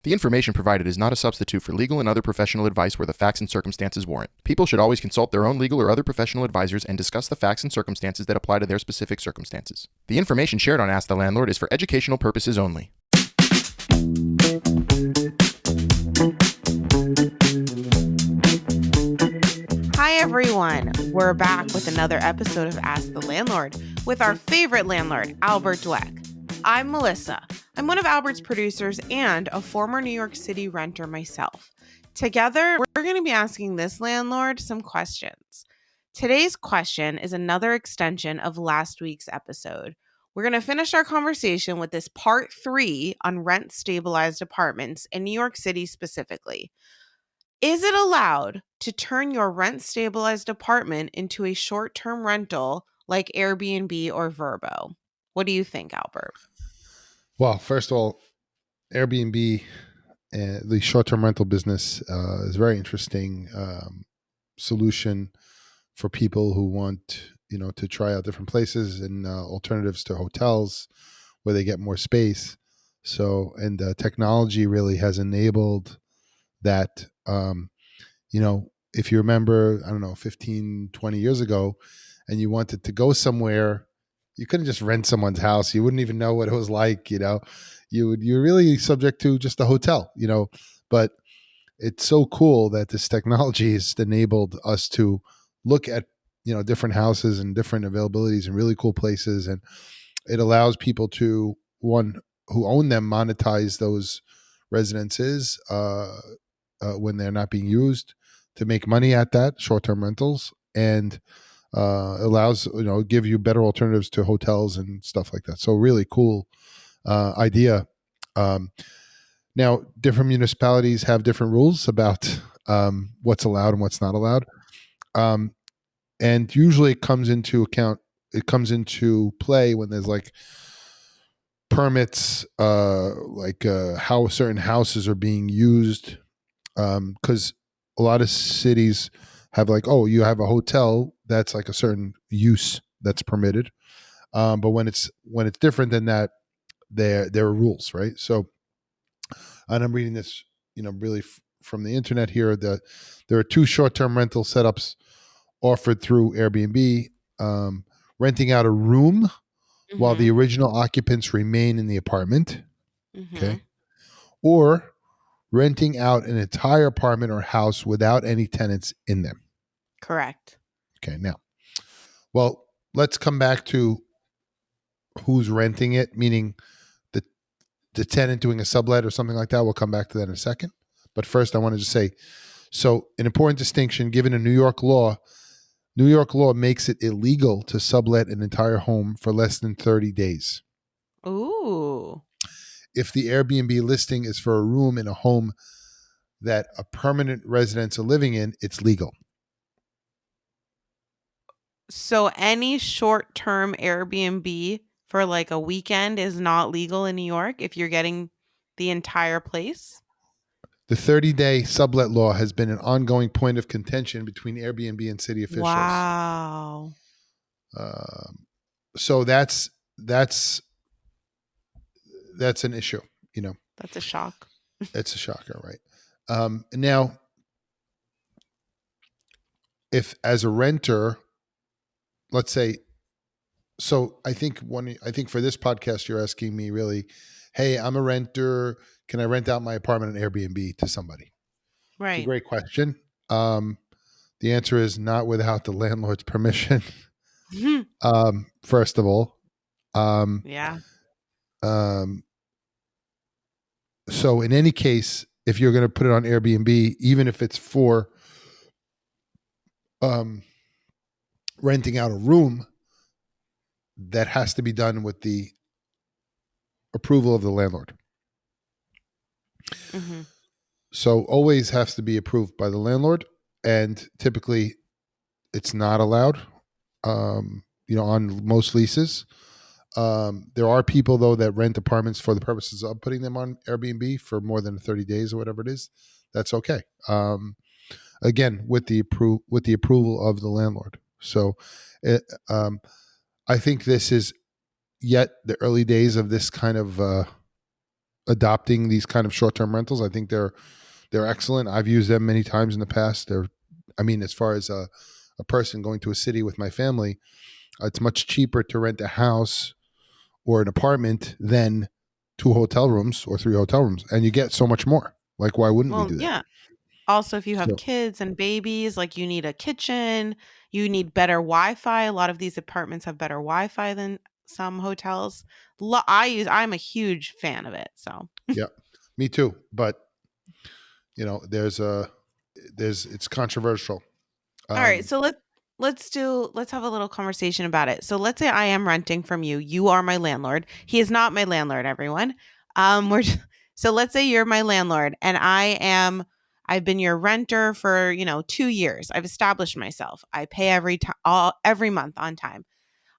The information provided is not a substitute for legal and other professional advice where the facts and circumstances warrant. People should always consult their own legal or other professional advisors and discuss the facts and circumstances that apply to their specific circumstances. The information shared on Ask the Landlord is for educational purposes only. Hi everyone, we're back with another episode of Ask the Landlord with our favorite landlord, Albert Dweck. I'm Melissa. I'm one of Albert's producers and a former New York City renter myself. Together, we're going to be asking this landlord some questions. Today's question is another extension of last week's episode. We're going to finish our conversation with this part 3 on rent-stabilized apartments in New York City specifically. Is it allowed to turn your rent-stabilized apartment into a short-term rental like Airbnb or Vrbo? What do you think, Albert? Well, first of all, Airbnb, the short-term rental business, is a very interesting solution for people who want, to try out different places and alternatives to hotels where they get more space. So, and technology really has enabled that. If you remember, 15, 20 years ago, and you wanted to go somewhere, you couldn't just rent someone's house. You wouldn't even know what it was like, you're really subject to just a hotel, but it's so cool that this technology has enabled us to look at, different houses and different availabilities in really cool places. And it allows people to, one, who own them, monetize those residences when they're not being used, to make money at that, short-term rentals, and allows, give you better alternatives to hotels and stuff like that. So really cool idea. Now, different municipalities have different rules about what's allowed and what's not allowed. And usually it comes into play when there's like permits, how certain houses are being used. Because a lot of cities have you have a hotel that's like a certain use that's permitted. But when it's different than that, there are rules, right? So, and I'm reading this, really from the internet here. That there are 2 short-term rental setups offered through Airbnb: renting out a room while the original occupants remain in the apartment. Okay, or renting out an entire apartment or house without any tenants in them. Correct. Okay, now, well, let's come back to who's renting it, meaning the tenant doing a sublet or something like that. We'll come back to that in a second. But first, I wanted to say, so an important distinction, given a New York law makes it illegal to sublet an entire home for less than 30 days. Ooh. If the Airbnb listing is for a room in a home that a permanent residents are living in, it's legal. So any short-term Airbnb for like a weekend is not legal in New York if you're getting the entire place? The 30-day sublet law has been an ongoing point of contention between Airbnb and city officials. Wow. So that's an issue, That's a shock. It's a shocker, right? Now, if as a renter, let's say, so I think for this podcast, you're asking me really, hey, I'm a renter. Can I rent out my apartment on Airbnb to somebody? Right. It's a great question. The answer is not without the landlord's permission. First of all. Yeah. So in any case, if you're going to put it on Airbnb, even if it's for renting out a room, that has to be done with the approval of the landlord. Mm-hmm. So always has to be approved by the landlord, and typically it's not allowed, on most leases. There are people, though, that rent apartments for the purposes of putting them on Airbnb for more than 30 days or whatever it is. That's okay. Again, with the approval of the landlord. So I think this is yet the early days of this kind of adopting these kind of short-term rentals. I think they're excellent. I've used them many times in the past. As far as a person going to a city with my family, it's much cheaper to rent a house or an apartment than 2 hotel rooms or 3 hotel rooms, and you get so much more. Like, why wouldn't we Well, do that? yeah. Also, if you have So kids and babies, like you need a kitchen, you need better Wi-Fi. A lot of these apartments have better Wi-Fi than some hotels. I'm a huge fan of it. So, yeah, me too. But there's it's controversial. all right. Um, So let's have a little conversation about it. So let's say I am renting from you. You are my landlord. He is not my landlord, everyone. We're so let's say you're my landlord and I've been your renter for, 2 years. I've established myself. I pay every month on time.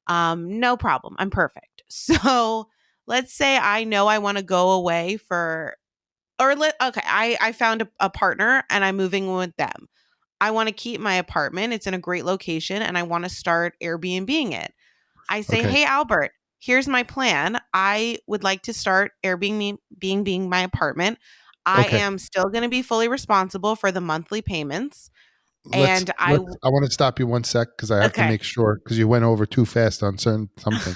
No problem. I'm perfect. So let's say I know I want to go away for or let okay, I found a partner and I'm moving in with them. I want to keep my apartment. It's in a great location and I want to start Airbnb-ing it. I say, okay, "Hey Albert, here's my plan. I would like to start Airbnb being my apartment. I okay. am still going to be fully responsible for the monthly payments Let's and let's. I want to stop you 1 sec because I have to okay. make sure because you went over too fast on certain something.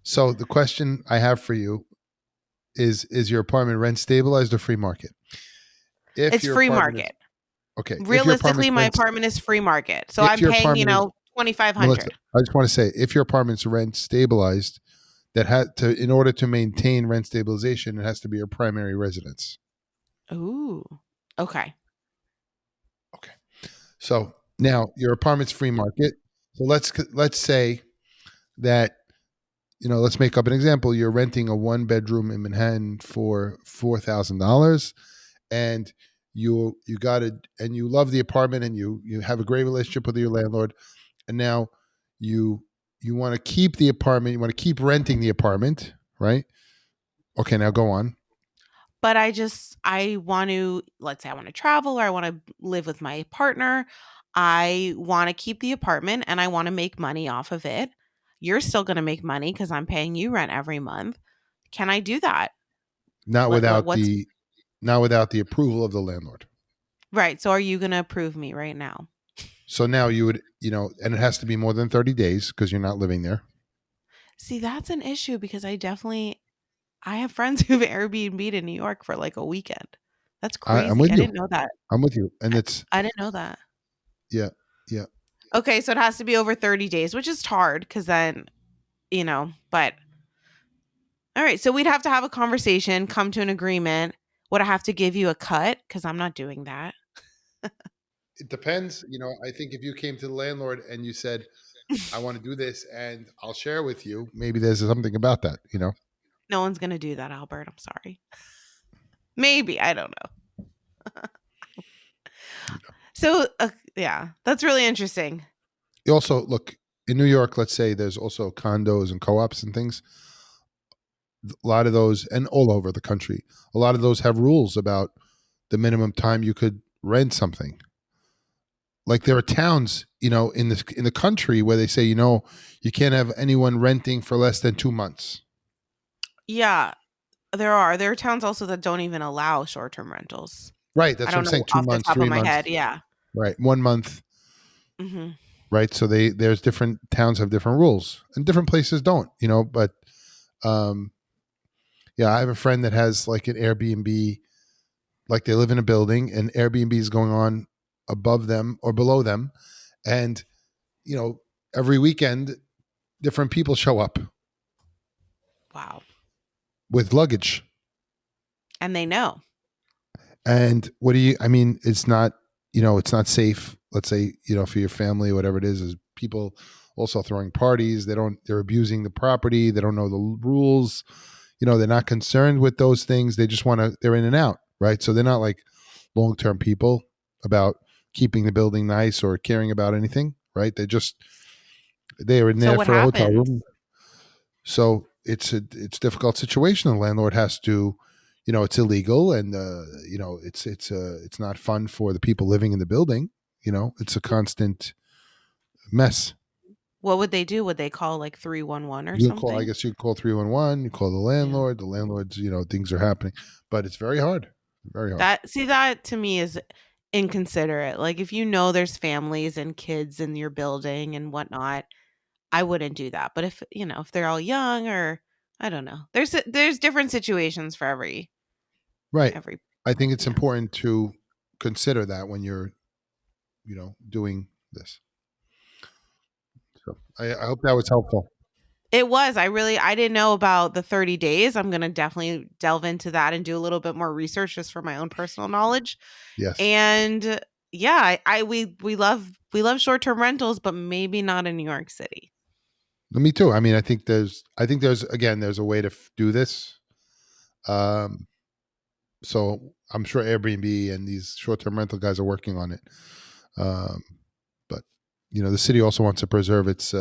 So the question I have for you is your apartment rent stabilized or free market? If It's your free apartment is market. okay, if your Realistically, apartment's my rent apartment is free market. So if I'm your paying, apartment is 2,500. Melissa, I just want to say if your apartment's rent stabilized, that had to in order to maintain rent stabilization, it has to be your primary residence. Ooh. Okay. Okay. So now your apartment's free market. So let's say that let's make up an example. You're renting a 1 bedroom in Manhattan for $4,000, and you got it, and you love the apartment, and you have a great relationship with your landlord, and now you you want to keep the apartment. You want to keep renting the apartment, right? Okay, now go on. But I want to, let's say I want to travel or I want to live with my partner. I want to keep the apartment and I want to make money off of it. You're still going to make money because I'm paying you rent every month. Can I do that? Not without What's the not without the approval of the landlord. right? So are you going to approve me right now? So now you would, and it has to be more than 30 days because you're not living there. See, that's an issue because I have friends who've Airbnb'd in New York for like a weekend. That's I'm crazy. with I you. didn't know that. I'm with you. And I, it's, I didn't know that. yeah, yeah. Okay, so it has to be over 30 days, which is hard because then, but all right. So we'd have to have a conversation, come to an agreement. Would I have to give you a cut? Because I'm not doing that. It depends. I think if you came to the landlord and you said, I want to do this and I'll share with you, maybe there's something about that. No one's going to do that, Albert. I'm sorry. Maybe. I don't know. So, yeah, that's really interesting. You also, look, in New York, let's say there's also condos and co ops and things. A lot of those, and all over the country, a lot of those have rules about the minimum time you could rent something. Like there are towns, in the country where they say, you can't have anyone renting for less than 2 months. Yeah, There are towns also that don't even allow short term rentals. Right. I That's what I'm don't saying. know two off the months, top of three my head. months. Yeah. Right. 1 month. Hmm. Right. So there's different towns have different rules and different places don't. But um, yeah, I have a friend that has like an Airbnb, like they live in a building and Airbnb is going on above them or below them. And, you know, every weekend, different people show up Wow. with luggage. And they know. And it's not, it's not safe. Let's say, for your family, whatever it is people also throwing parties. They're abusing the property. They don't know the rules. They're not concerned with those things. They just they're in and out. Right. So they're not like long-term people about keeping the building nice or caring about anything. Right. They are in So there what for a hotel happens? room. So it's a difficult situation. The landlord has to, it's illegal, and it's not fun for the people living in the building. It's a constant mess. What would they do? Would they call like 311 or You something? call, I guess you call 311, you call the landlord, the landlord's, things are happening, but it's very hard. Very hard. That to me is inconsiderate. Like if you know there's families and kids in your building and whatnot, I wouldn't do that. But if they're all young or I don't know. There's different situations for every Right. every I think it's yeah. important to consider that when you're, doing this. So I hope that was helpful. It was. I didn't know about the 30 days. I'm going to definitely delve into that and do a little bit more research just for my own personal knowledge. Yes. And yeah, we love short-term rentals, but maybe not in New York City. Me too. I mean, I think there's again, there's a way to do this. So I'm sure Airbnb and these short-term rental guys are working on it. But the city also wants to preserve its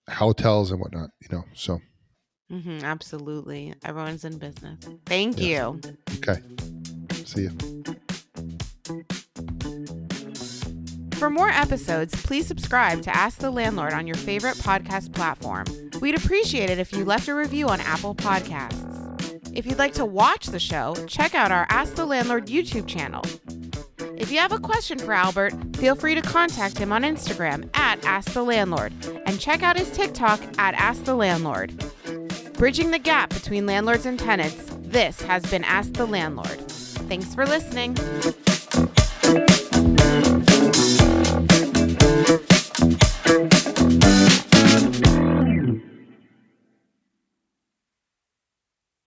hotels and whatnot. So Absolutely. Everyone's in business. Thank yes. you. Okay. See you. For more episodes, please subscribe to Ask the Landlord on your favorite podcast platform. We'd appreciate it if you left a review on Apple Podcasts. If you'd like to watch the show, check out our Ask the Landlord YouTube channel. If you have a question for Albert, feel free to contact him on Instagram at Ask the Landlord and check out his TikTok at Ask the Landlord. Bridging the gap between landlords and tenants, this has been Ask the Landlord. Thanks for listening.